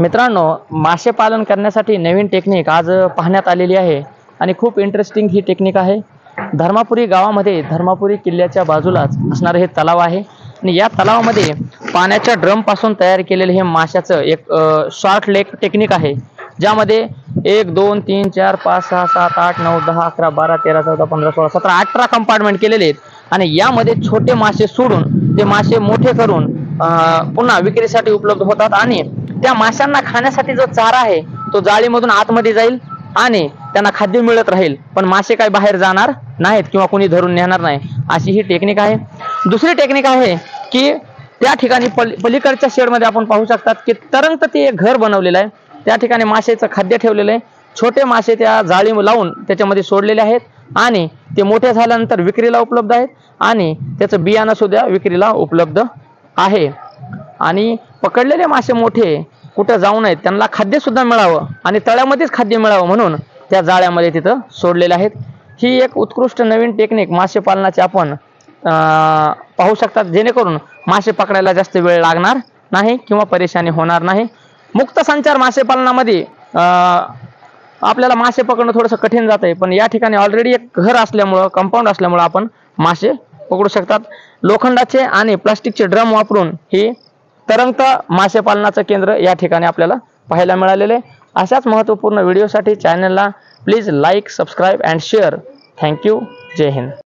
मित्रांनो, मासे पालन करण्यासाठी नवीन टेक्निक आज पाहण्यात आलेली आहे आणि खूप इंटरेस्टिंग ही टेक्निक आहे। धर्मापुरी गावामध्ये धर्मापुरी किल्ल्याच्या बाजूलाच असणारे हे तलाव आहे आणि या तलावामध्ये पाण्याच्या ड्रम पासून तयार केलेले हे माशाचं एक शॉर्ट लेक टेक्निक आहे, ज्यामध्ये 1 2 3 4 5 6 7 8 9 10 11 12 13 14 15 16 17 18 कंपार्टमेंट केलेले आहेत आणि यामध्ये छोटे मासे सोडून ते मासे मोठे करून पुन्हा विक्रीसाठी उपलब्ध होतात आणि त्या माशांना खाण्यासाठी जो चारा आहे तो जाळीमधून आतमध्ये जाईल आणि त्यांना खाद्य मिळत राहील, पण मासे काय बाहेर जाणार नाहीत किंवा कोणी धरून नेणार नाही, अशी ही टेक्निक आहे। दुसरी टेक्निक आहे की त्या ठिकाणी पलीकडच्या शेडमध्ये आपण पाहू शकतात की तरंगत ते एक घर बनवलेलं आहे, त्या ठिकाणी माशाचं खाद्य ठेवलेलं आहे। छोटे मासे त्या जाळी लावून त्याच्यामध्ये सोडलेले आहेत आणि ते मोठे झाल्यानंतर विक्रीला उपलब्ध आहेत आणि त्याचं बियाणं सुद्धा विक्रीला उपलब्ध आहे। आणि पकडलेले मासे मोठे कुठे जाऊ नयेत, त्यांना खाद्य सुद्धा मिळावं आणि तळ्यामध्येच खाद्य मिळावं म्हणून त्या जाळ्यामध्ये तिथं सोडलेले आहेत। ही एक उत्कृष्ट नवीन टेक्निक मासे पालनाची आपण पाहू शकतात, जेणेकरून मासे पकडायला जास्त वेळ लागणार नाही किंवा परेशानी होणार नाही। मुक्त संचार मासे पालनामध्ये आपल्याला मासे पकडणं थोडंसं कठीण जातंय, पण या ठिकाणी ऑलरेडी एक घर असल्यामुळं कंपाऊंड असल्यामुळं आपण मासे पकडू शकतात। लोखंडाचे आणि प्लास्टिकचे ड्रम वापरून ही तरंगत मासे पालनाचं केंद्र या ठिकाणी आपल्याला पाहायला मिळालेले। अशाच महत्त्वपूर्ण व्हिडिओसाठी चॅनलला please like, subscribe and share. Thank you. जय हिंद।